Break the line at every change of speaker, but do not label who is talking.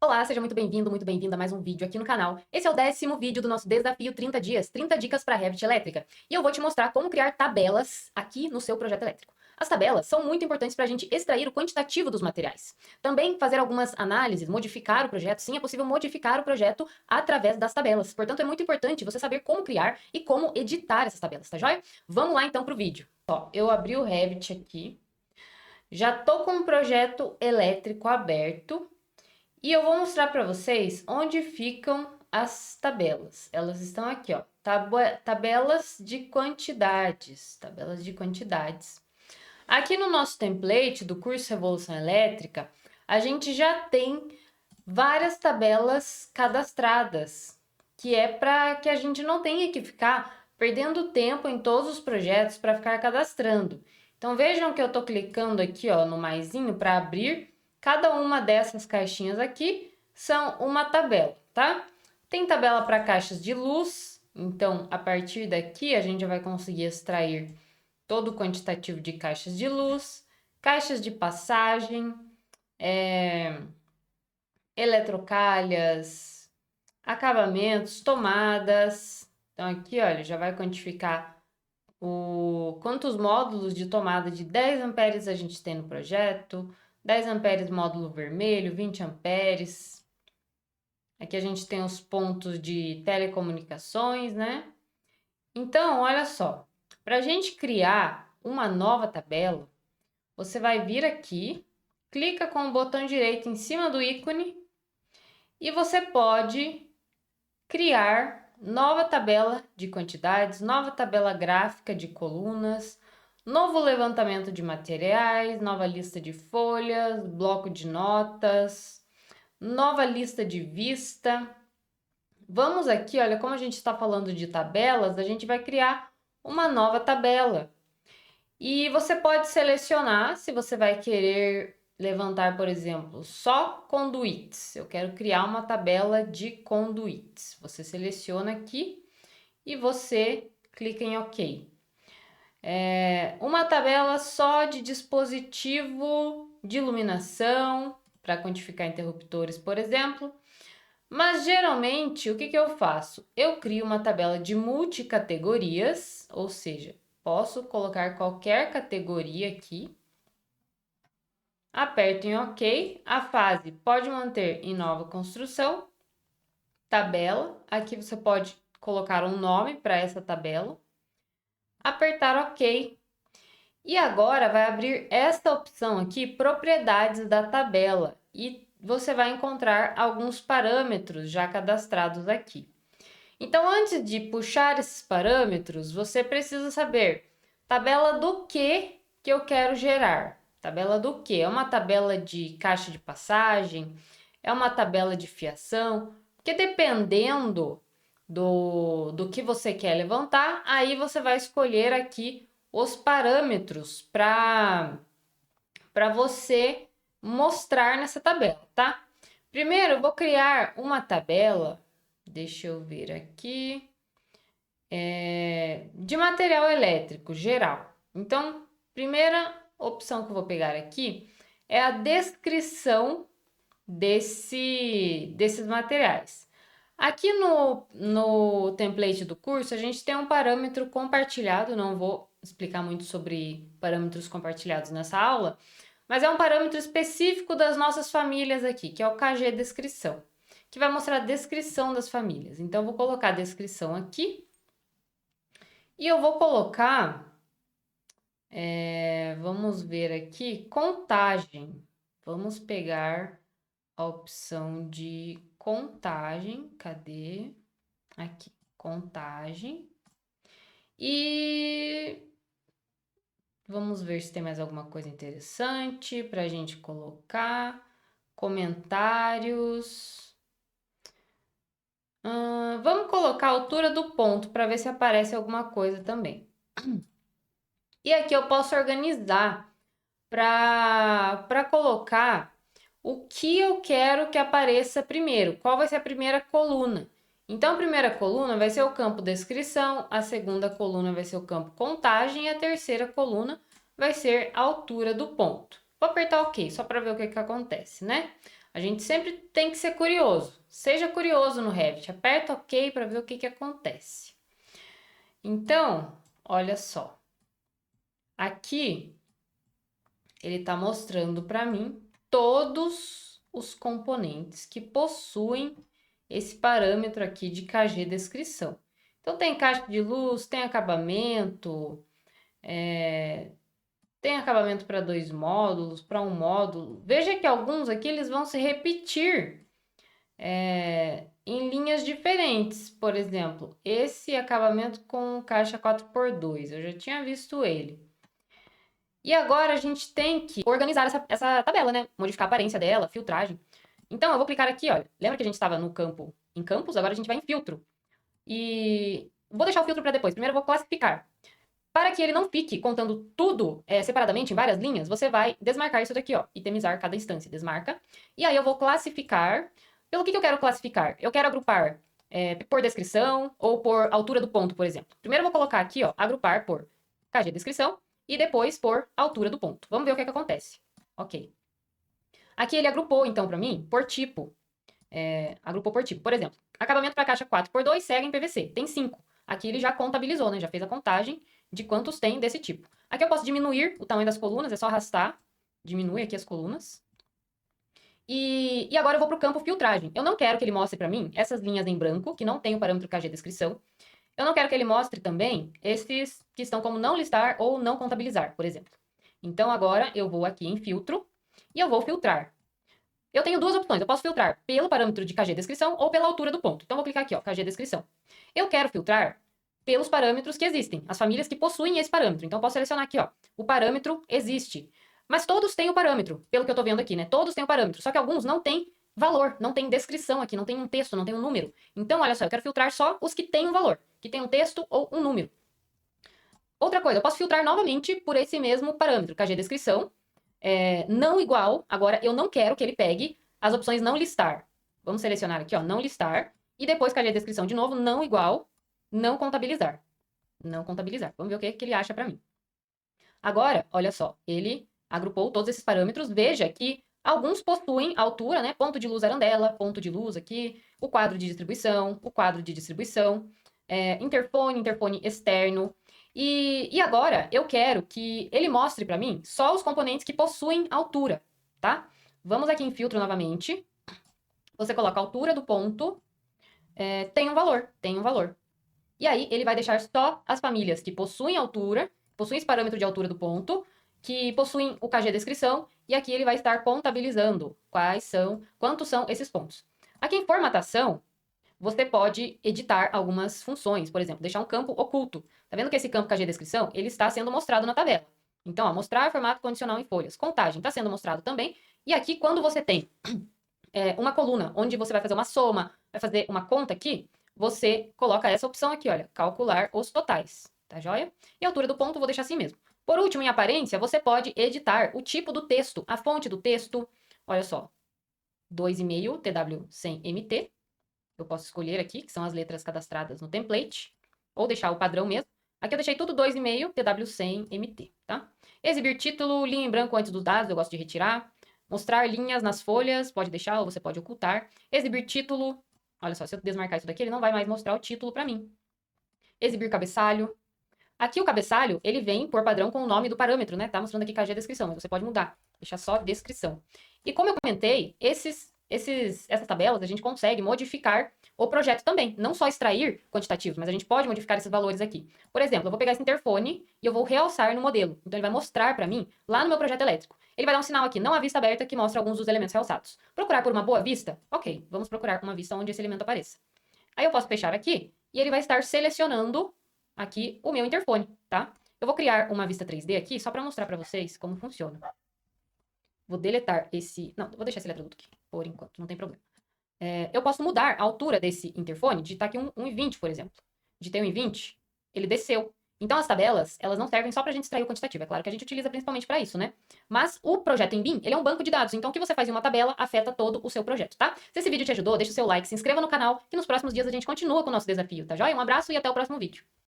Olá, seja muito bem-vindo, muito bem-vinda a mais um vídeo aqui no canal. Esse é o 10º vídeo do nosso desafio 30 dias, 30 dicas para Revit Elétrica. E eu vou te mostrar como criar tabelas aqui no seu projeto elétrico. As tabelas são muito importantes para a gente extrair o quantitativo dos materiais. Também fazer algumas análises, modificar o projeto. Sim, é possível modificar o projeto através das tabelas. Portanto, é muito importante você saber como criar e como editar essas tabelas, tá joia? Vamos lá então para o vídeo. Ó, eu abri o Revit aqui, já tô com o projeto elétrico aberto. E eu vou mostrar para vocês onde ficam as tabelas. Elas estão aqui, ó. Tabelas de quantidades. Tabelas de quantidades. Aqui no nosso template do curso Revolução Elétrica, a gente já tem várias tabelas cadastradas, que é para que a gente não tenha que ficar perdendo tempo em todos os projetos para ficar cadastrando. Então vejam que eu estou clicando aqui, ó, no maisinho para abrir. Cada uma dessas caixinhas aqui são uma tabela, tá? Tem tabela para caixas de luz, então a partir daqui a gente vai conseguir extrair todo o quantitativo de caixas de luz, caixas de passagem, eletrocalhas, acabamentos, tomadas. Então aqui, olha, já vai quantificar quantos módulos de tomada de 10 amperes a gente tem no projeto, 10 amperes módulo vermelho, 20 amperes. Aqui a gente tem os pontos de telecomunicações, né? Então, olha só, para a gente criar uma nova tabela, você vai vir aqui, clica com o botão direito em cima do ícone e você pode criar nova tabela de quantidades, nova tabela gráfica de colunas, novo levantamento de materiais, nova lista de folhas, bloco de notas, nova lista de vista. Vamos aqui, olha, como a gente está falando de tabelas, a gente vai criar uma nova tabela. E você pode selecionar se você vai querer levantar, por exemplo, só conduítes. Eu quero criar uma tabela de conduítes. Você seleciona aqui e você clica em OK. Uma tabela só de dispositivo de iluminação, para quantificar interruptores, por exemplo. Mas geralmente, o que eu faço? Eu crio uma tabela de multicategorias, ou seja, posso colocar qualquer categoria aqui. Aperto em OK. A fase pode manter em nova construção. Tabela. Aqui você pode colocar um nome para essa tabela. Apertar OK. E agora vai abrir esta opção aqui, propriedades da tabela. E você vai encontrar alguns parâmetros já cadastrados aqui. Então, antes de puxar esses parâmetros, você precisa saber tabela do que eu quero gerar. Tabela do que? É uma tabela de caixa de passagem? É uma tabela de fiação? Porque dependendo do que você quer levantar, aí você vai escolher aqui os parâmetros para você mostrar nessa tabela, tá? Primeiro, eu vou criar uma tabela, deixa eu ver aqui, de material elétrico geral. Então, primeira opção que eu vou pegar aqui é a descrição desses materiais. Aqui no template do curso, a gente tem um parâmetro compartilhado, não vou explicar muito sobre parâmetros compartilhados nessa aula, mas é um parâmetro específico das nossas famílias aqui, que é o KG Descrição, que vai mostrar a descrição das famílias. Então, eu vou colocar a descrição aqui e eu vou colocar, vamos ver aqui, contagem. Vamos pegar a opção de contagem, cadê? Aqui, contagem. E vamos ver se tem mais alguma coisa interessante para a gente colocar. Comentários. Vamos colocar a altura do ponto para ver se aparece alguma coisa também. E aqui eu posso organizar para colocar o que eu quero que apareça primeiro. Qual vai ser a primeira coluna? Então, a primeira coluna vai ser o campo descrição, a segunda coluna vai ser o campo contagem e a terceira coluna vai ser a altura do ponto. Vou apertar OK, só para ver o que acontece, né? A gente sempre tem que ser curioso. Seja curioso no Revit. Aperta OK para ver o que acontece. Então, olha só. Aqui, ele está mostrando para mim todos os componentes que possuem esse parâmetro aqui de KG descrição. Então, tem caixa de luz, tem acabamento, tem acabamento para 2 módulos, para um módulo. Veja que alguns aqui eles vão se repetir em linhas diferentes. Por exemplo, esse acabamento com caixa 4x2, eu já tinha visto ele. E agora a gente tem que organizar essa tabela, né? Modificar a aparência dela, filtragem. Então, eu vou clicar aqui, olha. Lembra que a gente estava no campo em campos? Agora a gente vai em filtro. E vou deixar o filtro para depois. Primeiro eu vou classificar. Para que ele não fique contando tudo separadamente em várias linhas, você vai desmarcar isso daqui, ó. Itemizar cada instância. Desmarca. E aí eu vou classificar. Pelo que eu quero classificar? Eu quero agrupar por descrição ou por altura do ponto, por exemplo. Primeiro eu vou colocar aqui, ó, agrupar por KG descrição e depois por altura do ponto. Vamos ver o que acontece. Ok. Aqui ele agrupou, então, para mim, por tipo. Agrupou por tipo. Por exemplo, acabamento para caixa 4x2 segue em PVC. Tem 5. Aqui ele já contabilizou, né? Já fez a contagem de quantos tem desse tipo. Aqui eu posso diminuir o tamanho das colunas, é só arrastar. Diminui aqui as colunas. E agora eu vou para o campo filtragem. Eu não quero que ele mostre para mim essas linhas em branco, que não tem o parâmetro KG descrição. Eu não quero que ele mostre também esses que estão como não listar ou não contabilizar, por exemplo. Então, agora eu vou aqui em filtro e eu vou filtrar. Eu tenho duas opções. Eu posso filtrar pelo parâmetro de KG descrição ou pela altura do ponto. Então, vou clicar aqui, ó, KG descrição. Eu quero filtrar pelos parâmetros que existem, as famílias que possuem esse parâmetro. Então, eu posso selecionar aqui, ó, o parâmetro existe. Mas todos têm o parâmetro, pelo que eu tô vendo aqui, né? Todos têm o parâmetro, só que alguns não têm valor, não tem descrição aqui, não tem um texto, não tem um número. Então, olha só, eu quero filtrar só os que têm um valor, que tem um texto ou um número. Outra coisa, eu posso filtrar novamente por esse mesmo parâmetro, KG descrição, não igual. Agora, eu não quero que ele pegue as opções não listar. Vamos selecionar aqui, ó, não listar, e depois KG descrição de novo, não igual, não contabilizar. Não contabilizar. Vamos ver o que ele acha para mim. Agora, olha só, ele agrupou todos esses parâmetros. Veja que alguns possuem altura, né? Ponto de luz arandela, ponto de luz aqui, o quadro de distribuição, interfone externo. E agora eu quero que ele mostre para mim só os componentes que possuem altura, tá? Vamos aqui em filtro novamente. Você coloca a altura do ponto, tem um valor. E aí ele vai deixar só as famílias que possuem altura, possuem esse parâmetro de altura do ponto, que possuem o KG descrição, e aqui ele vai estar contabilizando quantos são esses pontos. Aqui em formatação, você pode editar algumas funções, por exemplo, deixar um campo oculto. Tá vendo que esse campo KG descrição, ele está sendo mostrado na tabela. Então, ó, mostrar formato condicional em folhas. Contagem está sendo mostrado também. E aqui, quando você tem uma coluna onde você vai fazer uma soma, vai fazer uma conta aqui, você coloca essa opção aqui, olha, calcular os totais, tá joia? E a altura do ponto eu vou deixar assim mesmo. Por último, em aparência, você pode editar o tipo do texto, a fonte do texto, olha só, 2,5 TW100MT, eu posso escolher aqui, que são as letras cadastradas no template, ou deixar o padrão mesmo. Aqui eu deixei tudo 2,5 TW100MT, tá? Exibir título, linha em branco antes dos dados, eu gosto de retirar. Mostrar linhas nas folhas, pode deixar ou você pode ocultar. Exibir título, olha só, se eu desmarcar isso daqui, ele não vai mais mostrar o título para mim. Exibir cabeçalho. Aqui o cabeçalho, ele vem por padrão com o nome do parâmetro, né? Tá mostrando aqui KG descrição, mas você pode mudar, deixar só descrição. E como eu comentei, essas tabelas a gente consegue modificar o projeto também. Não só extrair quantitativos, mas a gente pode modificar esses valores aqui. Por exemplo, eu vou pegar esse interfone e eu vou realçar no modelo. Então, ele vai mostrar para mim, lá no meu projeto elétrico. Ele vai dar um sinal aqui, não à vista aberta, que mostra alguns dos elementos realçados. Procurar por uma boa vista? Ok, vamos procurar uma vista onde esse elemento apareça. Aí eu posso fechar aqui e ele vai estar selecionando aqui o meu interfone, tá? Eu vou criar uma vista 3D aqui só para mostrar para vocês como funciona. Vou deletar esse... Não, vou deixar esse eletroduto aqui, por enquanto, não tem problema. Eu posso mudar a altura desse interfone, digitar aqui 1,20, por exemplo. Digitei 1,20, ele desceu. Então, as tabelas, elas não servem só para a gente extrair o quantitativo. É claro que a gente utiliza principalmente para isso, né? Mas o projeto em BIM, ele é um banco de dados. Então, o que você faz em uma tabela afeta todo o seu projeto, tá? Se esse vídeo te ajudou, deixa o seu like, se inscreva no canal, que nos próximos dias a gente continua com o nosso desafio, tá joia? Um abraço e até o próximo vídeo.